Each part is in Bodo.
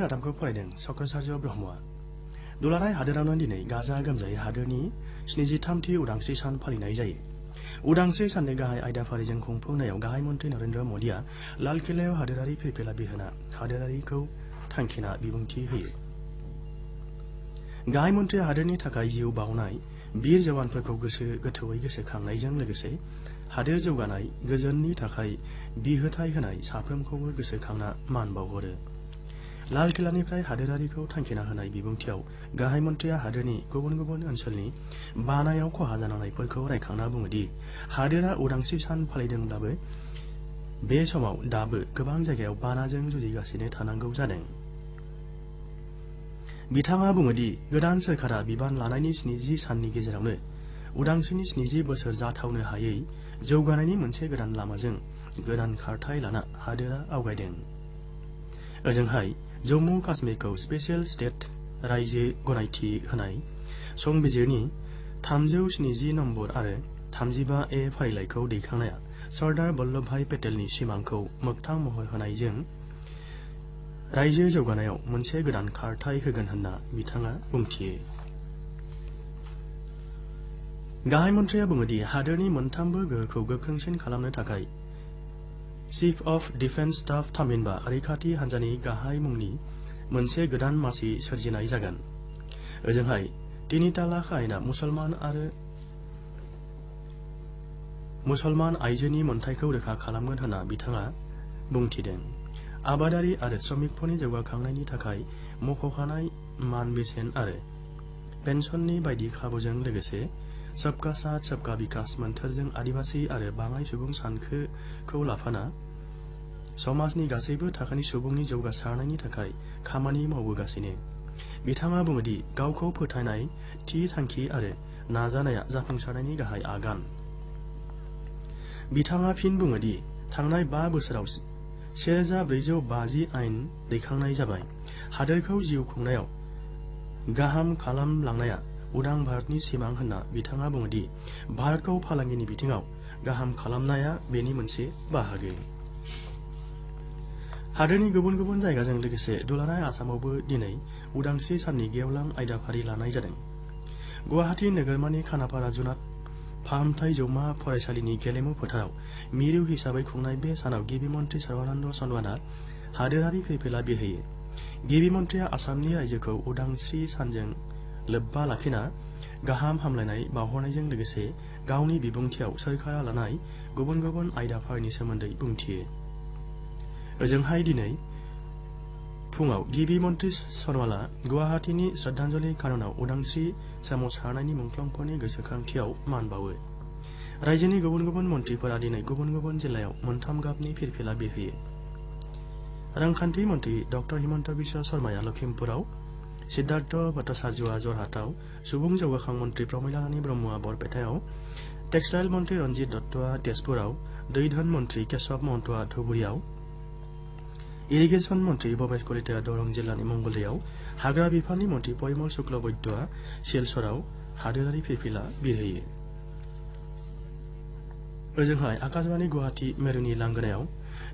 रादाबखौ फरायदों चक्रसार्य ब्रह्मआ। दुलाराय हादोरावनो दिनै गाजा गोमजायै हादोरनि 73थि उदांस्रि सान फालिनाय जायो। उदांस्रि साननि गाहाय आयदाफारिजों खुंफुंनायाव गाहाय मन्त्रि नरेन्द्र मदिआ लाल किल्लायाव हादोरारि फिरफिला बिरहोना हादोरारिखौ थांखिना बिबुंथि होयो। गाहाय मन्त्रिया हादोरनि थाखाय जिउ बाउनाय बीर जवानफोरखौ गोथौयै गोसोखांनायजों लोगोसे हादोर जौगानाय गोजोननि थाखाय बिहोथाय होनाय साफ्रोमखौबो गोसोखांना मान बाउहरो। लाल किल्लानिफ्राय हादोरारिखौ थांखिना होनाय बिबुंथियाव गाहाय मन्त्रिया हादोरनि गुबुन गुबुन ओनसोलनि बानायाव खहा जानांनायफोरखौ रायखांना बुङोदि हादोरा उदांस्रि सान फालिदोंब्लाबो बे समाव दाबो गोबां जायगायाव बानाजों जुजिगासिनो थानांगौ जादों। बिथाङा बुङोदि गोदान सोरखारा बिबान लानायनि 70 साननि गेजेरावनो उदांस्रिनि 70 बोसोर जाथावनो हायै जौगानायनि मोनसे गोदान लामाजों गोदान खारथाय लाना हादोरा आवगायदों। ओजोंहाय जम्मु काश्मीरखौ स्पेशल स्टेट रायजो गनायथि होनाय संबिजिरनि 370 नम्बर आरो 35A फारिलाइखौ दैखांनाया सरदार वल्लभभाई पेटेलनि सिमांखौ मोगथां महर होनायजों रायजो जौगानायाव मोनसे गोदान खारथाय होगोन होनना बिथाङा बुंथियो। गाहाय मन्त्रिया बुङोदि हादोरनि मोनथामबो गोहोखौ गोख्रोंसिन खालामनो थाखाय चीफ अफ डिफेन्स स्टाफ थामहिनबा रैखाथि हान्जानि गाहाय मुंनि मोनसे गोदान मासि सोरजिनाय जागोन। ओजोंहाय 3 तालाक आयेना मुसलमान आइजोनि मोनथायखौ रोखा खालामगोन होनना बिथाङा बुंथिदों। आबादारि आरो श्रमिकफोरनि जौगाखांनायनि थाखाय मख'खानाय मान बेसेन आरो पेन्सननि बायदि खाबुजों लोगोसे सबका साथ सबका विकास मोन्थोरजों आदिबासि आरो बाङाइ सुबुं सानखोखौ लाफाना समाजनि गासैबो थाखोनि सुबुंनि जौगासारनायनि थाखाय खामानि मावबोगासिनो। बिथाङा बुङोदि गावखौ फोथायनाय थि थांखि आरो नाजानाया जाफुंसारनायनि गाहाय आगान। बिथाङा फिन बुङोदि थांनाय 5 बोसोराव 1450 आयेन दैखांनाय जाबाय। हादोरखौ जिउ खुंनायाव गाहाम खालामलांनाया उदां भारतनि सिमां होनना बिथाङा बुङोदि भारतखौ फालांगिनि बिथिङाव गाहाम खालामनाया बेनि मोनसे बाहागो। हादोरनि गुबुन गुबुन जायगाजों लोगोसे दुलाराय आसामावबो दिनै उदांस्रि साननि गेवलां आयदाफारि लानाय जादों। गुवाहाटी नोगोरमानि खानापारा जुनाद फाहामथाय जौमा फरायसालिनि गेलेमु फोथाराव मिरु हिसाबै खुंनाय बे सानाव गिबि मन्त्रि सर्बानन्द सन'वालआ हादोरारि फिरफिला बिरहोयो। गिबि मन्त्रिया आसामनि रायजोखौ उदांस्रि सानजों लोब्बा लाखिना गाहाम हामलायनाय बावहरनायजों लोगोसे गावनि बिबुंथियाव सोरखारा लानाय गुबुन गुबुन आयदाफोरनि सोमोन्दै बुंथियो। ओजोंहाय दिनै फुङाव गिबि मन्त्रि सन'वालआ गुवाहाटीनि श्रद्धांजलि काननाव उदांस्रि सोमावसारनायनि मुंख्लंफोरनि गोसोखांथियाव मान बावो। रायजोनि गुबुन गुबुन मन्त्रिफोरा दिनै गुबुन गुबुन जिल्लायाव मोनथाम गाबनि फिरफिला बिरहोयो। रांखान्थि मन्त्रि डक्टर हिमन्त बिश्व शर्माया लखिमपुराव, सिद्धार्थ भट्टाचार्यआ जरहाटआव, सुबुं जौगाखां मन्त्रि प्रमिला रानी ब्रह्मआ बरपेटायाव, टेक्सटाइल मन्त्रि रन्जित दत्तआ तेजपुराव, दै धोन मन्त्रि केशव महन्तआ धुबुरीआव, इरिगेशन मन्त्रि भवेश कलिताया दरं जिल्लानि मंगलदैयाव, हाग्रा बिफाननि मन्त्रि परिमल शुक्ल वैद्यआ सिलचराव हादोरारि फिरफिला बिरहोयो। ओजोंहाय आकाशवाणी गुवाहाटी मिरुनि लांगोनायाव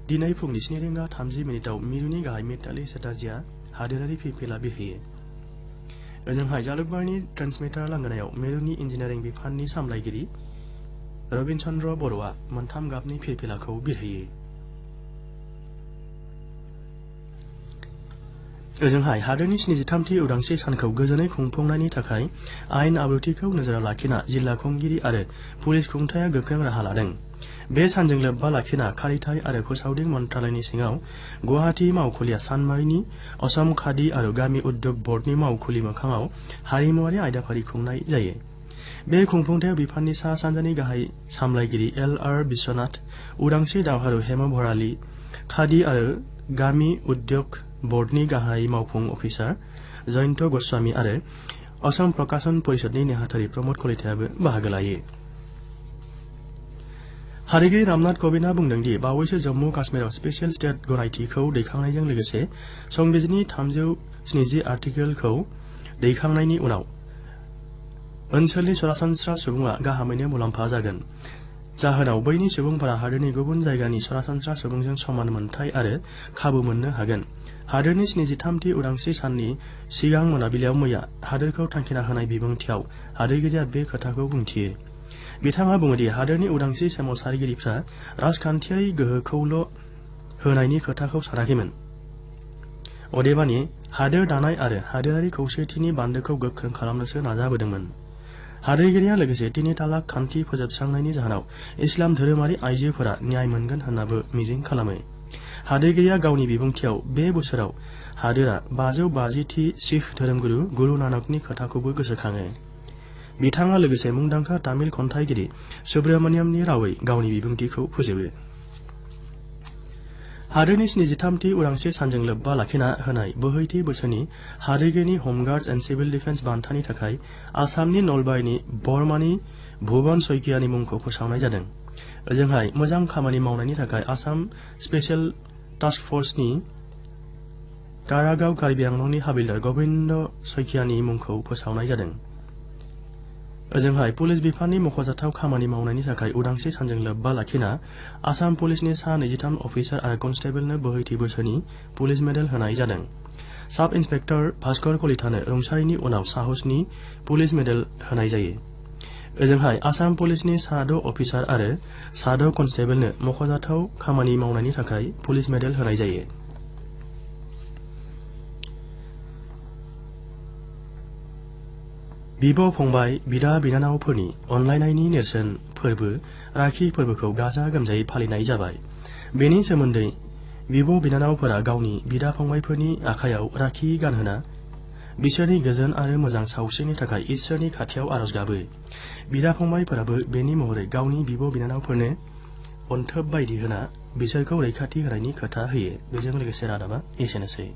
दिनै फुंनि 7:30 मिरुनि गाहाय मिताली चेटार्जीआ हादोरारि फिरफिला बिरहोयो। ओजोंहाय जालुकबारिनि ट्रेन्समिटार लांगोनायाव मिरुनि इन्जिनियारिं बिफाननि सामलायगिरि रबिन चन्द्र बर'आ मोनथाम गाबनि फिरफिलाखौ बिरहोयो। ओजोंहाय हादोरनि 73थि उदांस्रि सानखौ गोजोनै खुंफुंनायनि थाखाय आयेन आब्रुथिखौ नोजोराव लाखिना जिल्ला खुंगिरि आरो पुलिस खुंथाया गोख्रों राहा लादों। बे सानजों लोब्बा लाखिना खारिथाय आरो फोसावदिं मन्त्रालयनि सिङाव गुवाहाटी मावखुलिया सानमारिनि असम खादी आरो गामि उद्योग बर्डनि मावखुलि मोखाङाव हारिमुवारि आयदाफारि खुंनाय जायो। बे खुंफुंथायाव बिफाननि सा सानजानि गाहाय सामलायगिरि LR बिश्वनाथ, उदांस्रि दावहारु हेम भराली, खादी आरो गामि उद्योग बर्डनि गाहाय मावफुं अफिसार जयन्त गस्वामी आरो असम प्रकाशन परिषदनि नेहाथारि प्रमोद कलितायाबो बाहागो लायो। हारिगिरि रामनाथ कोविन्दआ बुंदोंदि बावैसो जम्मु काश्मीराव स्पेशल स्टेट गनायथिखौ दैखांनायजों लोगोसे संबिजिरनि 370 आर्टिकेलखौ दैखांनायनि उनाव ओनसोलनि सरासनस्रा सुबुङा गाहामैनो मुलाम्फा जागोन। जाहोनाव बैनि सुबुंफोरा हादोरनि गुबुन जायगानि सरासनस्रा सुबुंजों समान मोनथाय आरो खाबु मोननो हागोन। हादोरनि 73थि उदांस्रि साननि सिगां मोनाबिलियाव मैया हादोरखौ थांखिना होनाय बिबुंथियाव हादोरगिरिया बे खोथाखौ बुंथियो। बिथाङा बुङोदि हादोरनि उदांस्रि सोमावसारगिरिफ्रा राजखान्थियारि गोहोखौल' होनायनि खोथाखौ सानाखैमोन। अदेबानि हादोर दानाय आरो हादोरारि खौसेथिनि बान्दोखौ गोख्रों खालामनोसो नाजाबोदोंमोन। हादोरगिरिया लोगोसे 3 तालाक खान्थि फोजोबस्रांनायनि जाहोनाव इस्लाम धोरोमारि आइजोफोरा न्याय मोनगोन होन्नाबो मिजिं खालामो। हादोरगिरिया गावनि बिबुंथियाव बे बोसोराव हादोरा 550थि सिख धोरोमगुरु गुरु नानकनि खोथाखौबो गोसोखाङो। बिथाङा लोगोसे मुंदांखा तामिल खन्थाइगिरि सुब्रमण्यमनि रावै गावनि बिबुंथिखौ फोजोबो। हादोरनि 73थि उदांस्रि सानजों लोब्बा लाखिना होनाय बोहैथि बोसोरनि हादोरगिरिनि हमगार्ड्स एन्ड सिभिल डिफेन्स बान्थानि थाखाय आसामनि नलबारीनि बरमानि भुबन सयकियानि मुंखौ फोसावनाय जादों। ओजोंहाय मोजां खामानि मावनायनि थाखाय आसाम स्पेशल टास्क फर्सनि कारागाव कार्बि आंलंनि हाबिलदार गबिन्द सयकियानि मुंखौ फोसावनाय जादों। ओजोंहाय पुलिस बिफाननि मख'जाथाव खामानि मावनायनि थाखाय उदांस्रि सानजों लोब्बा लाखिना आसाम पुलिसनि सा 23 अफिसार आरो कनस्टेबलनो बोहैथि बोसोरनि पुलिस मेडेल होनाय जादों। साब इन्सपेक्टर भास्कर कलितानो रुंसारिनि उनाव साहसनि पुलिस मेडेल होनाय जायो। ओजोंहाय आसाम पुलिसनि सा 6 अफिसार आरो सा 6 कनस्टेबलनो मख'जाथाव खामानि मावनायनि थाखाय पुलिस मेडेल होनाय जायो। बिब' फंबाय बिदा बिनानावफोरनि अनलायनायनि नेरसोन फोरबो राखि फोरबोखौ गाजा गोमजायै फालिनाय जाबाय। बेनि सोमोन्दै बिब' बिनानावफोरा गावनि बिदा फंबायफोरनि आखायाव राखि गानहोना बिसोरनि गोजोन आरो मोजां सावस्रिनि थाखाय इसोरनि खाथियाव आरज गाबो। बिदा फंबायफोराबो बेनि महरै गावनि बिब' बिनानावफोरनो अनथोब बायदि होना बिसोरखौ रैखाथि होनायनि खोथा होयो। बेजों लोगोसे रादाबा एसेनोसै।